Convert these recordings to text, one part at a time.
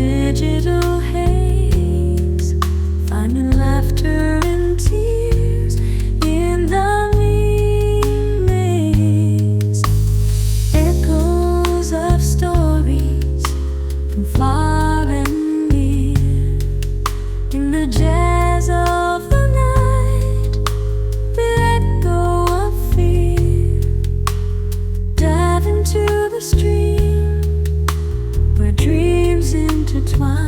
digital haze, finding laughter and tears in the meme maze. Echoes of stories from far and near, in the jazz of the night, we let go of fear. Dive into the stream where dreams intertwine.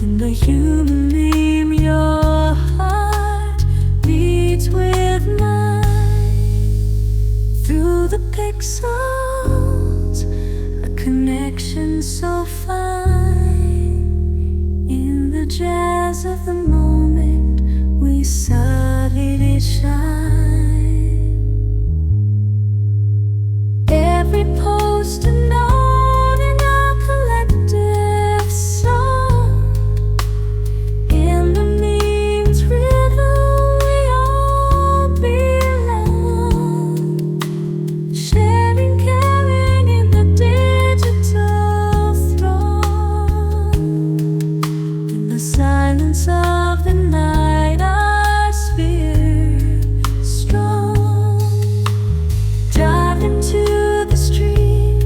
In the human meme, your heart beats with mine. Through the pixels, a connection so fine. In the jazz of the moment, we solidly shine. Every post a note in our collective song. In the meme's rhythm, we all belong. Sharing, caring in the digital throng. In the silence of the night, our spirit strong. Dive into the stream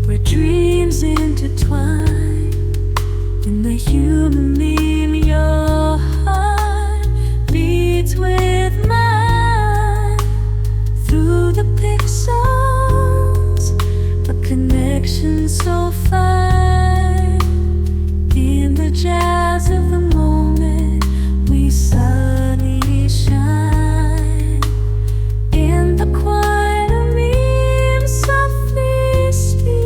where dreams intertwine. In the human meme, your heart beats with mine. Through the pixels, a connection so fine. In the jazz of the moment, we suddenly shine. In the quiet, a meme softly speaks.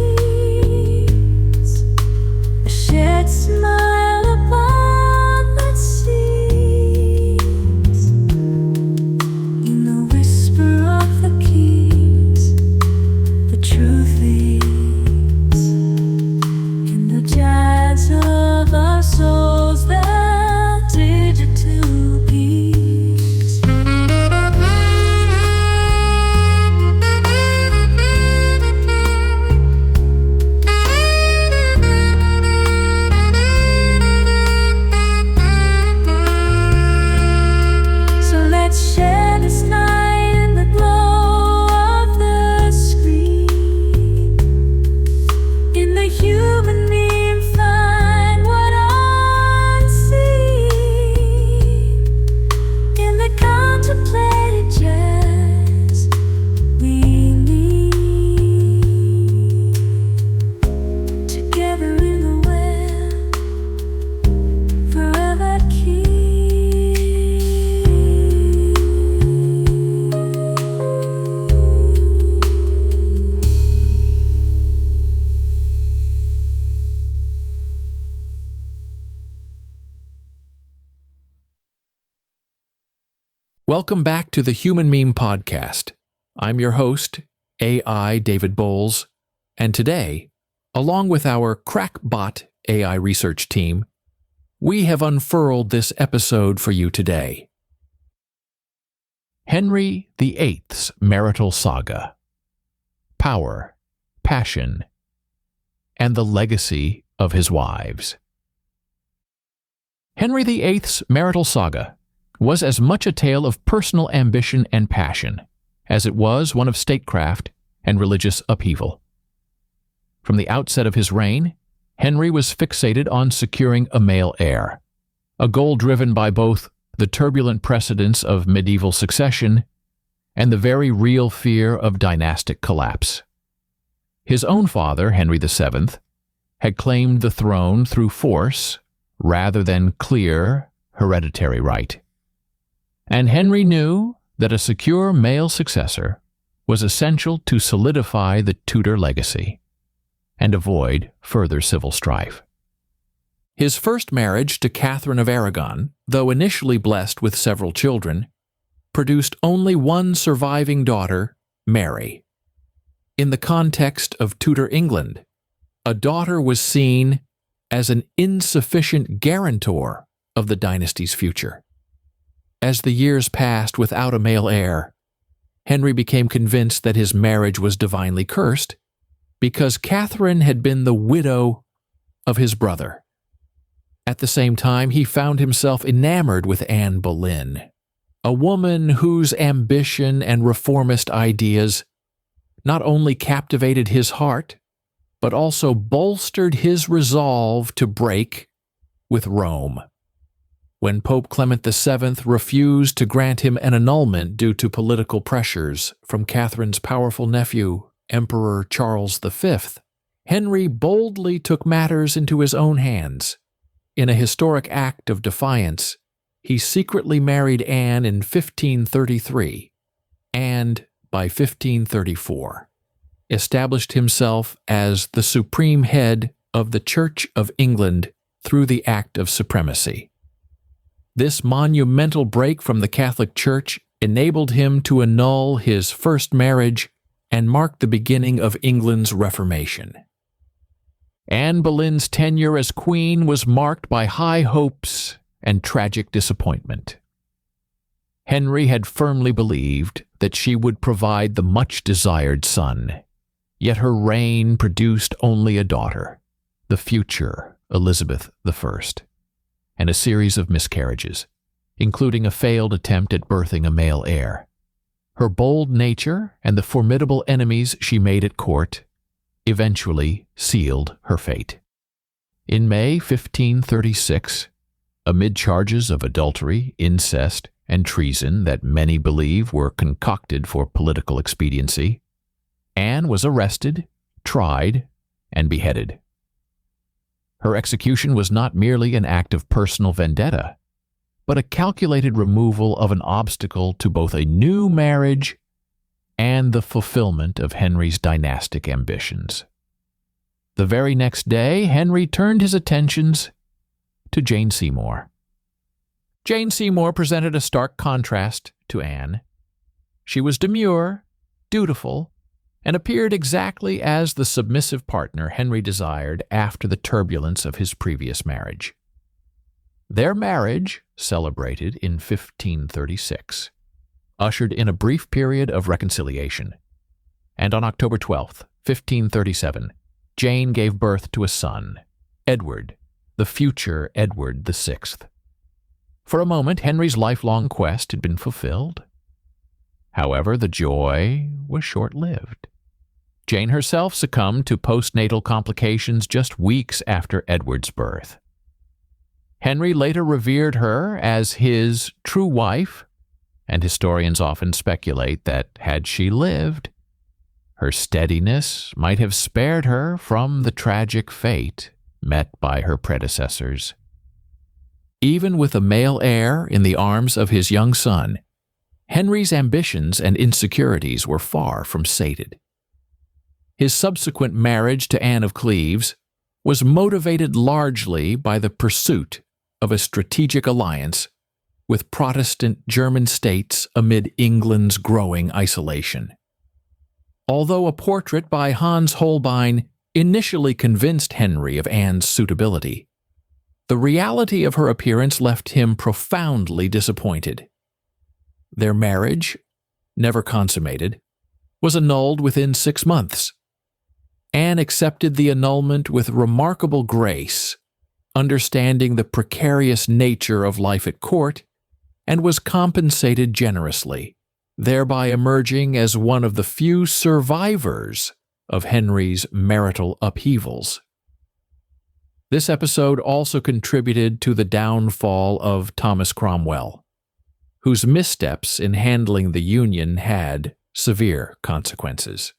A shared smile upon that seas. In the whisper of the keys, the truth leads. In the jazz of our souls, that digital peace. So let's share this night in the glow of the screen. In the human meme, find what unseen. In the contemplated jazz, we meet. Together in the web, forever key. Welcome back to the Human Meme Podcast. I'm your host, AI David Bowles, and today, along with our crackbot AI research team, we have unfurled this episode for you today. Henry VIII's Marital Saga. Power, Passion, and the Legacy of His Wives. Henry VIII's Marital Saga was as much a tale of personal ambition and passion as it was one of statecraft and religious upheaval. From the outset of his reign, Henry was fixated on securing a male heir, a goal driven by both the turbulent precedents of medieval succession and the very real fear of dynastic collapse. His own father, Henry VII, had claimed the throne through force rather than clear hereditary right. And Henry knew that a secure male successor was essential to solidify the Tudor legacy and avoid further civil strife. His first marriage to Catherine of Aragon, though initially blessed with several children, produced only one surviving daughter, Mary. In the context of Tudor England, a daughter was seen as an insufficient guarantor of the dynasty's future. As the years passed without a male heir, Henry became convinced that his marriage was divinely cursed because Catherine had been the widow of his brother. At the same time, he found himself enamored with Anne Boleyn, a woman whose ambition and reformist ideas not only captivated his heart, but also bolstered his resolve to break with Rome. When Pope Clement VII refused to grant him an annulment due to political pressures from Catherine's powerful nephew, Emperor Charles V, Henry boldly took matters into his own hands. In a historic act of defiance, he secretly married Anne in 1533, and by 1534, established himself as the supreme head of the Church of England through the Act of Supremacy. This monumental break from the Catholic Church enabled him to annul his first marriage and mark the beginning of England's Reformation. Anne Boleyn's tenure as queen was marked by high hopes and tragic disappointment. Henry had firmly believed that she would provide the much-desired son, yet her reign produced only a daughter, the future Elizabeth I, and a series of miscarriages, including a failed attempt at birthing a male heir. Her bold nature and the formidable enemies she made at court eventually sealed her fate. In May 1536, amid charges of adultery, incest, and treason that many believe were concocted for political expediency, Anne was arrested, tried, and beheaded. Her execution was not merely an act of personal vendetta, but a calculated removal of an obstacle to both a new marriage and the fulfillment of Henry's dynastic ambitions. The very next day, Henry turned his attentions to Jane Seymour. Jane Seymour presented a stark contrast to Anne. She was demure, dutiful, and appeared exactly as the submissive partner Henry desired after the turbulence of his previous marriage. Their marriage, celebrated in 1536, ushered in a brief period of reconciliation, and on October 12, 1537, Jane gave birth to a son, Edward, the future Edward VI. For a moment, Henry's lifelong quest had been fulfilled. However, the joy was short-lived. Jane herself succumbed to postnatal complications just weeks after Edward's birth. Henry later revered her as his true wife, and historians often speculate that had she lived, her steadiness might have spared her from the tragic fate met by her predecessors. Even with a male heir in the arms of his young son, Henry's ambitions and insecurities were far from sated. His subsequent marriage to Anne of Cleves was motivated largely by the pursuit of a strategic alliance with Protestant German states amid England's growing isolation. Although a portrait by Hans Holbein initially convinced Henry of Anne's suitability, the reality of her appearance left him profoundly disappointed. Their marriage, never consummated, was annulled within 6 months. Anne accepted the annulment with remarkable grace, understanding the precarious nature of life at court, and was compensated generously, thereby emerging as one of the few survivors of Henry's marital upheavals. This episode also contributed to the downfall of Thomas Cromwell, whose missteps in handling the Union had severe consequences.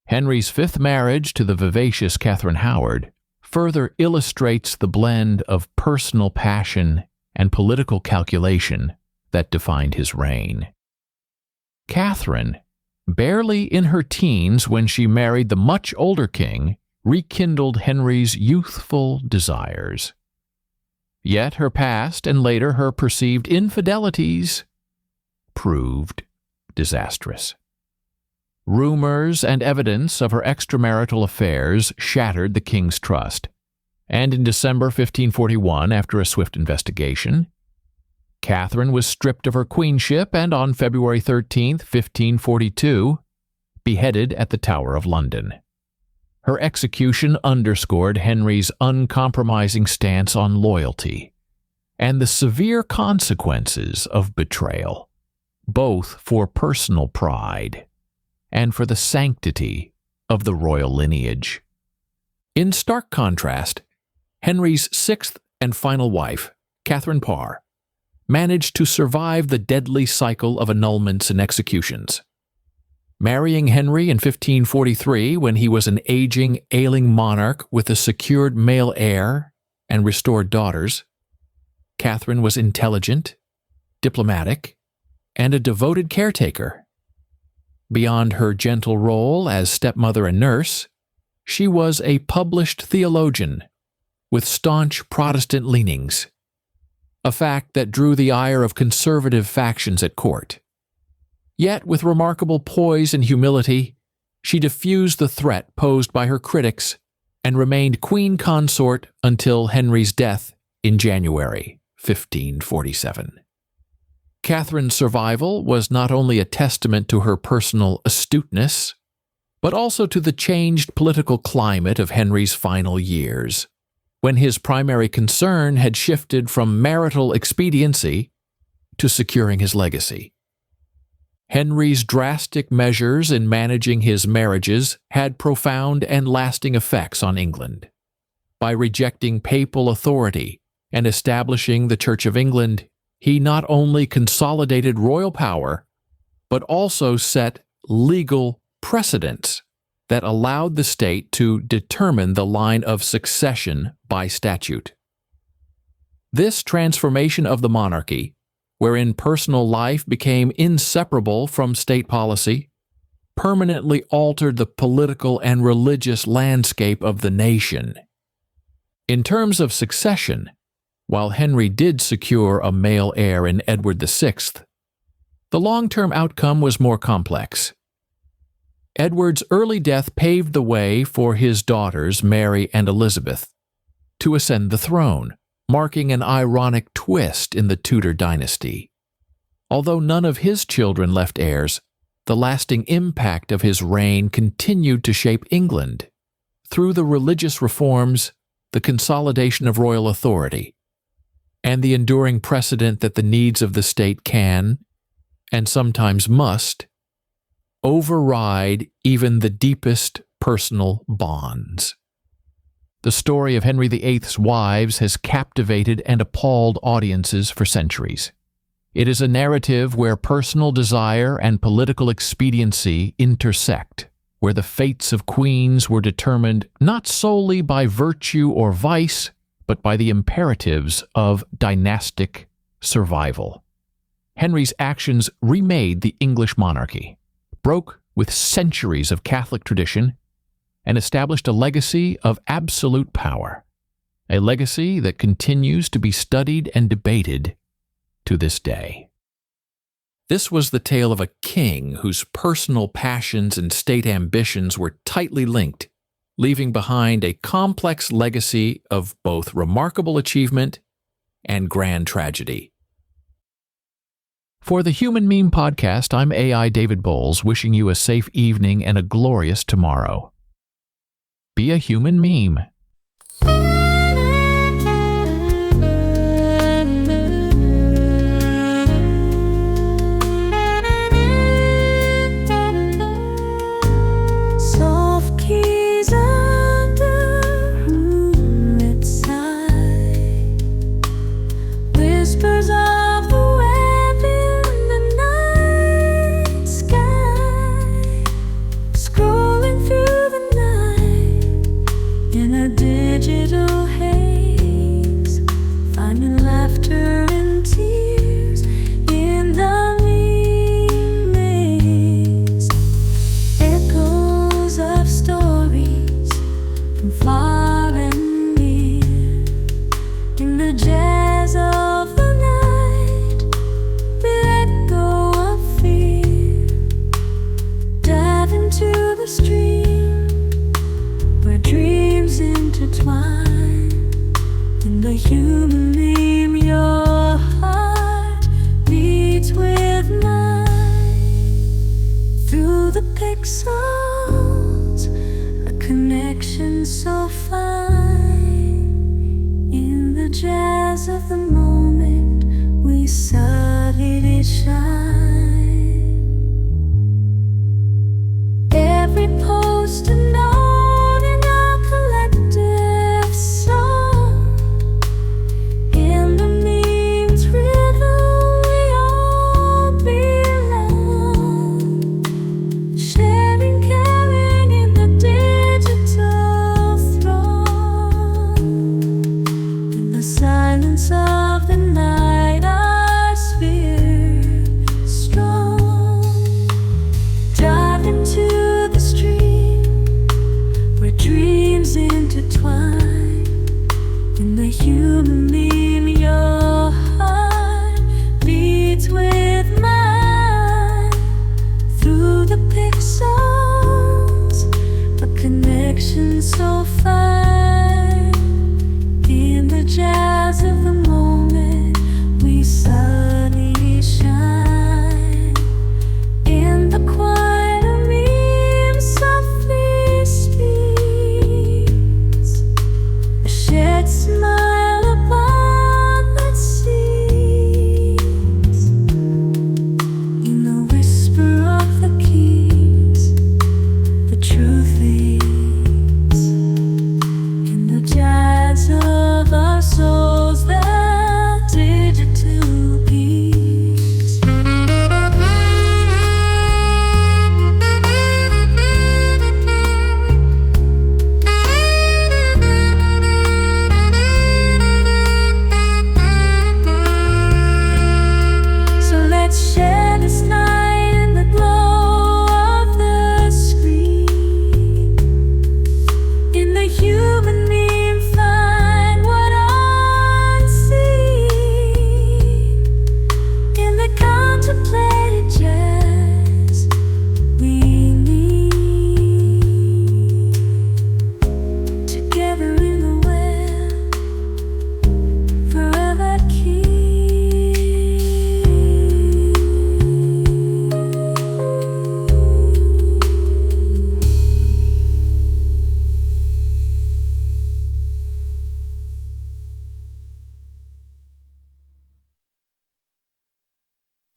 Henry's fifth marriage to the vivacious Catherine Howard further illustrates the blend of personal passion and political calculation that defined his reign. Catherine, barely in her teens when she married the much older king, rekindled Henry's youthful desires. Yet her past and later her perceived infidelities proved disastrous. Rumors and evidence of her extramarital affairs shattered the king's trust, and in December 1541, after a swift investigation, Catherine was stripped of her queenship and on February 13, 1542, beheaded at the Tower of London. Her execution underscored Henry's uncompromising stance on loyalty and the severe consequences of betrayal, both for personal pride and for the sanctity of the royal lineage. In stark contrast, Henry's sixth and final wife, Catherine Parr, managed to survive the deadly cycle of annulments and executions. Marrying Henry in 1543 when he was an aging, ailing monarch with a secured male heir and restored daughters, Catherine was intelligent, diplomatic, and a devoted caretaker. Beyond her gentle role as stepmother and nurse, she was a published theologian with staunch Protestant leanings, a fact that drew the ire of conservative factions at court. Yet, with remarkable poise and humility, she diffused the threat posed by her critics and remained queen consort until Henry's death in January 1547. Catherine's survival was not only a testament to her personal astuteness, but also to the changed political climate of Henry's final years, when his primary concern had shifted from marital expediency to securing his legacy. Henry's drastic measures in managing his marriages had profound and lasting effects on England. By rejecting papal authority and establishing the Church of England, he not only consolidated royal power, but also set legal precedents that allowed the state to determine the line of succession by statute. This transformation of the monarchy, wherein personal life became inseparable from state policy, permanently altered the political and religious landscape of the nation. In terms of succession, while Henry did secure a male heir in Edward VI, the long-term outcome was more complex. Edward's early death paved the way for his daughters, Mary and Elizabeth, to ascend the throne, marking an ironic twist in the Tudor dynasty. Although none of his children left heirs, the lasting impact of his reign continued to shape England through the religious reforms, the consolidation of royal authority, and the enduring precedent that the needs of the state can, and sometimes must, override even the deepest personal bonds. The story of Henry VIII's wives has captivated and appalled audiences for centuries. It is a narrative where personal desire and political expediency intersect, where the fates of queens were determined not solely by virtue or vice, but by the imperatives of dynastic survival. Henry's actions remade the English monarchy, broke with centuries of Catholic tradition, and established a legacy of absolute power, a legacy that continues to be studied and debated to this day. This was the tale of a king whose personal passions and state ambitions were tightly linked, leaving behind a complex legacy of both remarkable achievement and grand tragedy. For the Human Meme Podcast, I'm AI David Bowles, wishing you a safe evening and a glorious tomorrow. Be a human meme. Soft keys under moonlit sky, whispers of the web in the night sky, scrolling through the night in a digital haze, finding laughter and tears in the meme maze. Echoes of stories from far and near, in the jazz of the night, we let go of fear. Dive into the stream where dreams intertwine. Every post a note in a collective song. In the memes riddle we all belong. Sharing, caring in the digital throng. In the silence of the night, our sphere strong. Dive into the stream where dreams intertwine. In the human meme, your heart beats with mine. Through the pixels, a connection so